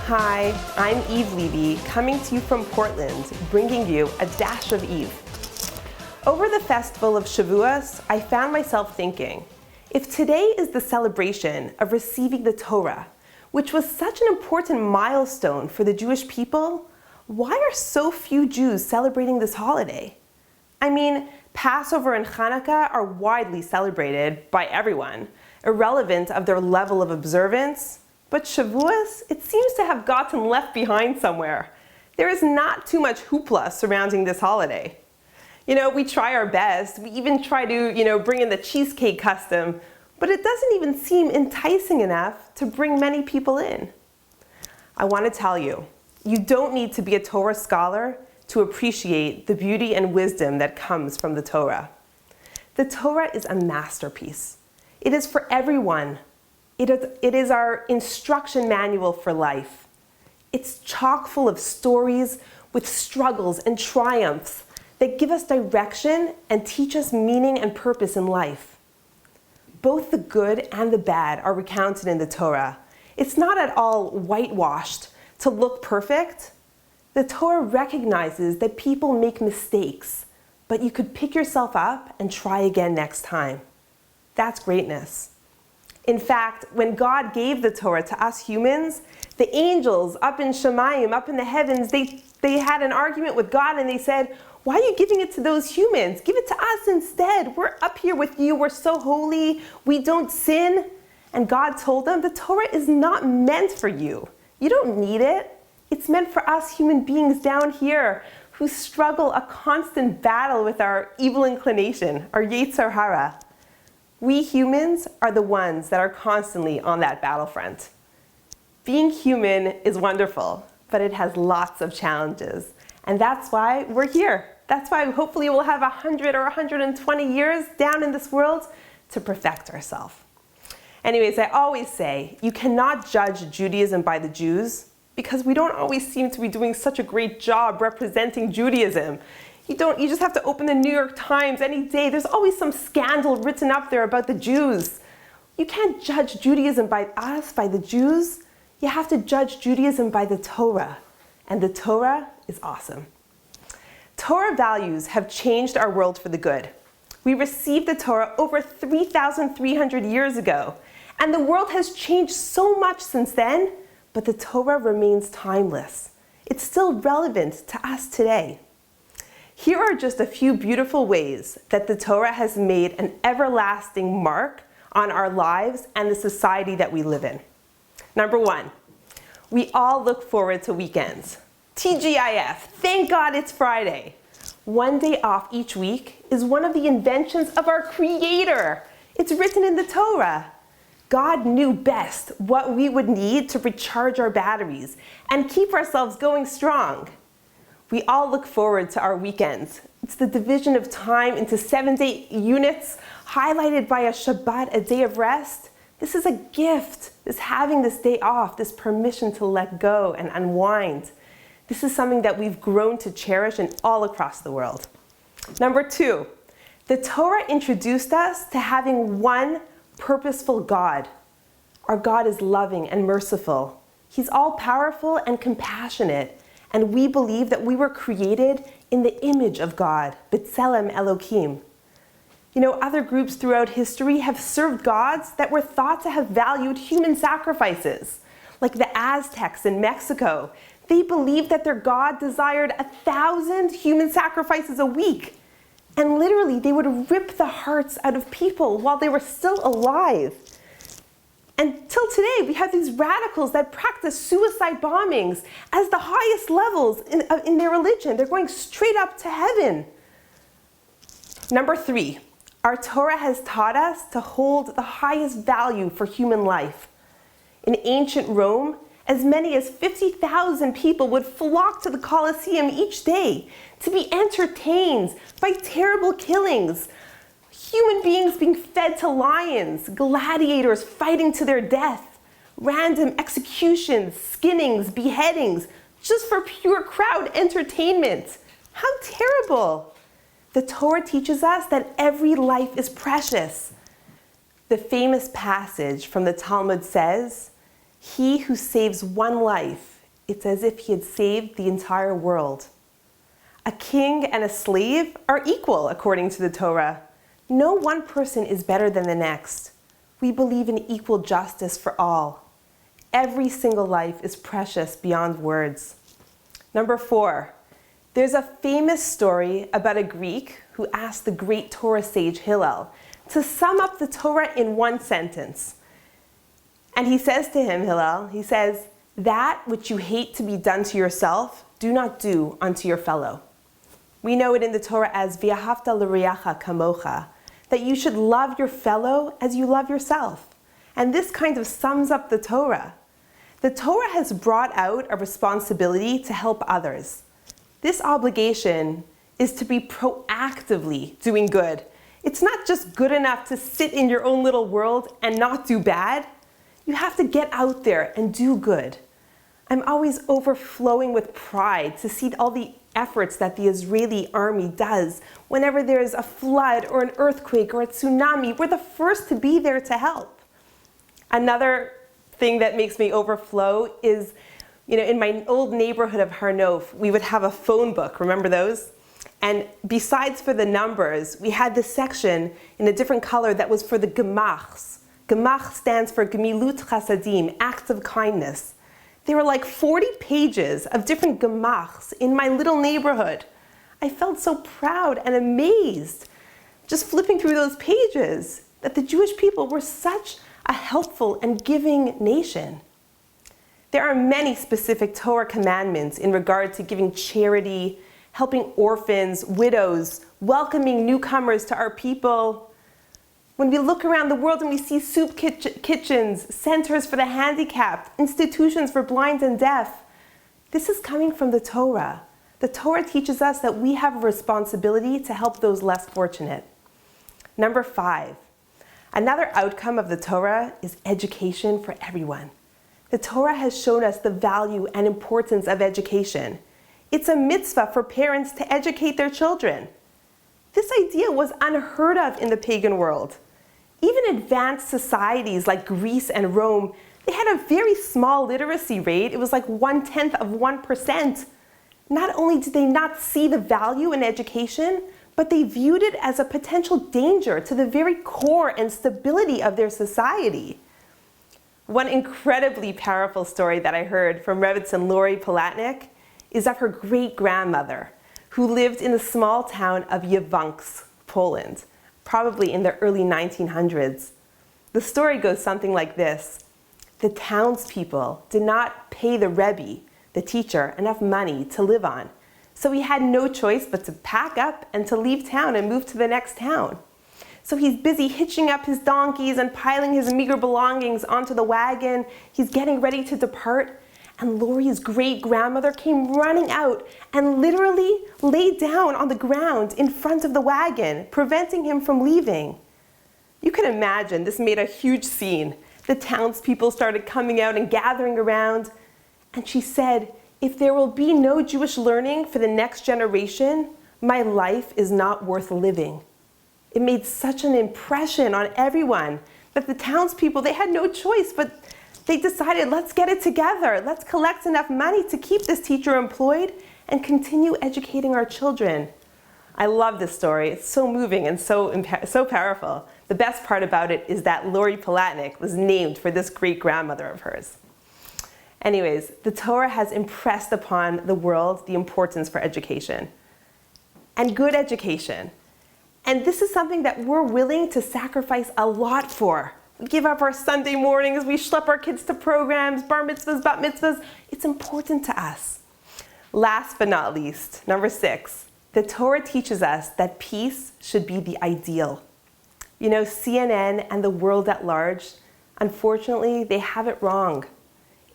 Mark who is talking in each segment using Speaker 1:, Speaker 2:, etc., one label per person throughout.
Speaker 1: Hi, I'm Eve Levy, coming to you from Portland, bringing you a dash of Eve. Over the festival of Shavuos, I found myself thinking, if today is the celebration of receiving the Torah, which was such an important milestone for the Jewish people, why are so few Jews celebrating this holiday? I mean, Passover and Hanukkah are widely celebrated by everyone, irrelevant of their level of observance. But Shavuos, it seems to have gotten left behind somewhere. There is not too much hoopla surrounding this holiday. We try our best. We even try to, bring in the cheesecake custom, but it doesn't even seem enticing enough to bring many people in. I want to tell you, you don't need to be a Torah scholar to appreciate the beauty and wisdom that comes from the Torah. The Torah is a masterpiece. It is for everyone. It is our instruction manual for life. It's chock full of stories with struggles and triumphs that give us direction and teach us meaning and purpose in life. Both the good and the bad are recounted in the Torah. It's not at all whitewashed to look perfect. The Torah recognizes that people make mistakes, but you could pick yourself up and try again next time. That's greatness. In fact, when God gave the Torah to us humans, the angels up in Shemayim, up in the heavens, they had an argument with God and they said, why are you giving it to those humans? Give it to us instead. We're up here with you. We're so holy. We don't sin. And God told them, the Torah is not meant for you. You don't need it. It's meant for us human beings down here who struggle a constant battle with our evil inclination, our Yetzer Hara. We humans are the ones that are constantly on that battlefront. Being human is wonderful, but it has lots of challenges. And that's why we're here. That's why hopefully we'll have 100 or 120 years down in this world to perfect ourselves. Anyways, I always say, you cannot judge Judaism by the Jews because we don't always seem to be doing such a great job representing Judaism. You just have to open the New York Times any day. There's always some scandal written up there about the Jews. You can't judge Judaism by us, by the Jews. You have to judge Judaism by the Torah. And the Torah is awesome. Torah values have changed our world for the good. We received the Torah over 3,300 years ago. And the world has changed so much since then, but the Torah remains timeless. It's still relevant to us today. Here are just a few beautiful ways that the Torah has made an everlasting mark on our lives and the society that we live in. Number one, we all look forward to weekends. TGIF, thank God it's Friday. One day off each week is one of the inventions of our Creator. It's written in the Torah. God knew best what we would need to recharge our batteries and keep ourselves going strong. We all look forward to our weekends. It's the division of time into 7-day units, highlighted by a Shabbat, a day of rest. This is a gift, this having this day off, this permission to let go and unwind. This is something that we've grown to cherish and all across the world. Number two, the Torah introduced us to having one purposeful God. Our God is loving and merciful. He's all-powerful and compassionate. And we believe that we were created in the image of God, B'Tselem Elohim. Other groups throughout history have served gods that were thought to have valued human sacrifices, like the Aztecs in Mexico. They believed that their god desired 1,000 human sacrifices a week. And literally, they would rip the hearts out of people while they were still alive. Until today, we have these radicals that practice suicide bombings as the highest levels in their religion. They're going straight up to heaven. Number three, our Torah has taught us to hold the highest value for human life. In ancient Rome, as many as 50,000 people would flock to the Colosseum each day to be entertained by terrible killings, human beings being fed to lions, gladiators fighting to their death, random executions, skinnings, beheadings, just for pure crowd entertainment. How terrible! The Torah teaches us that every life is precious. The famous passage from the Talmud says, "He who saves one life, it's as if he had saved the entire world." A king and a slave are equal according to the Torah. No one person is better than the next. We believe in equal justice for all. Every single life is precious beyond words. Number 4, there's a famous story about a Greek who asked the great Torah sage Hillel to sum up the Torah in one sentence. And he says to him, Hillel, he says, "That which you hate to be done to yourself, do not do unto your fellow." We know it in the Torah as "V'ahavta l'reacha kamocha," that you should love your fellow as you love yourself. And this kind of sums up the Torah. The Torah has brought out a responsibility to help others. This obligation is to be proactively doing good. It's not just good enough to sit in your own little world and not do bad. You have to get out there and do good. I'm always overflowing with pride to see all the efforts that the Israeli army does. Whenever there's a flood or an earthquake or a tsunami, we're the first to be there to help. Another thing that makes me overflow is, in my old neighborhood of Har Nof, we would have a phone book. Remember those? And besides for the numbers, we had this section in a different color that was for the gemachs. Gemach stands for Gemilut Chasadim, acts of kindness. There were like 40 pages of different gemachs in my little neighborhood. I felt so proud and amazed just flipping through those pages that the Jewish people were such a helpful and giving nation. There are many specific Torah commandments in regard to giving charity, helping orphans, widows, welcoming newcomers to our people. When we look around the world and we see soup kitchens, centers for the handicapped, institutions for blind and deaf, this is coming from the Torah. The Torah teaches us that we have a responsibility to help those less fortunate. Number 5, another outcome of the Torah is education for everyone. The Torah has shown us the value and importance of education. It's a mitzvah for parents to educate their children. This idea was unheard of in the pagan world. Even advanced societies like Greece and Rome, they had a very small literacy rate. It was like 1/10 of 1%. Not only did they not see the value in education, but they viewed it as a potential danger to the very core and stability of their society. One incredibly powerful story that I heard from Rebbetzin Lori Palatnik is of her great-grandmother, who lived in the small town of Yavanks, Poland, probably in the early 1900s. The story goes something like this. The townspeople did not pay the Rebbe, the teacher, enough money to live on, so he had no choice but to pack up and to leave town and move to the next town. So he's busy hitching up his donkeys and piling his meager belongings onto the wagon. He's getting ready to depart, and Lori's great-grandmother came running out and literally laid down on the ground in front of the wagon, preventing him from leaving. You can imagine this made a huge scene. The townspeople started coming out and gathering around, and she said, "If there will be no Jewish learning for the next generation, my life is not worth living." It made such an impression on everyone that the townspeople, they had no choice, but they decided, let's get it together. Let's collect enough money to keep this teacher employed and continue educating our children. I love this story. It's so moving and so powerful. The best part about it is that Lori Palatnik was named for this great-grandmother of hers. Anyways, the Torah has impressed upon the world the importance for education and good education. And this is something that we're willing to sacrifice a lot for. We give up our Sunday mornings, we schlep our kids to programs, bar mitzvahs, bat mitzvahs. It's important to us. Last but not least, number 6, the Torah teaches us that peace should be the ideal. CNN and the world at large, unfortunately, they have it wrong.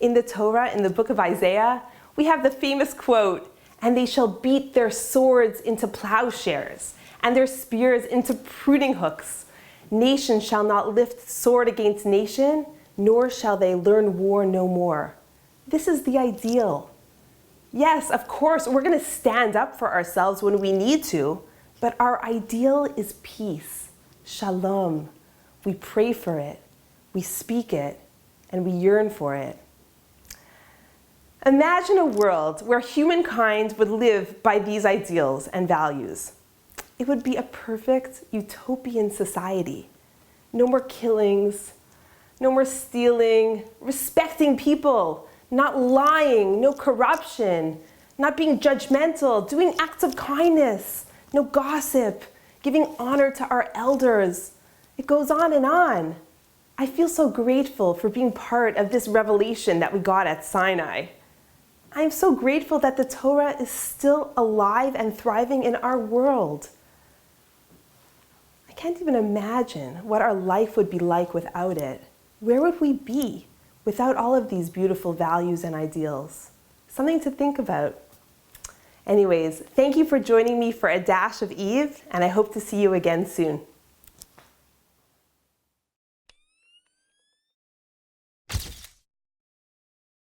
Speaker 1: In the Torah, in the book of Isaiah, we have the famous quote, "And they shall beat their swords into plowshares, and their spears into pruning hooks. Nation shall not lift sword against nation, nor shall they learn war no more." This is the ideal. Yes, of course, we're going to stand up for ourselves when we need to, but our ideal is peace, shalom. We pray for it, we speak it, and we yearn for it. Imagine a world where humankind would live by these ideals and values. It would be a perfect utopian society. No more killings, no more stealing, respecting people, not lying, no corruption, not being judgmental, doing acts of kindness, no gossip, giving honor to our elders. It goes on and on. I feel so grateful for being part of this revelation that we got at Sinai. I'm so grateful that the Torah is still alive and thriving in our world. I can't even imagine what our life would be like without it. Where would we be without all of these beautiful values and ideals? Something to think about. Anyways, thank you for joining me for a dash of Eve, and I hope to see you again soon.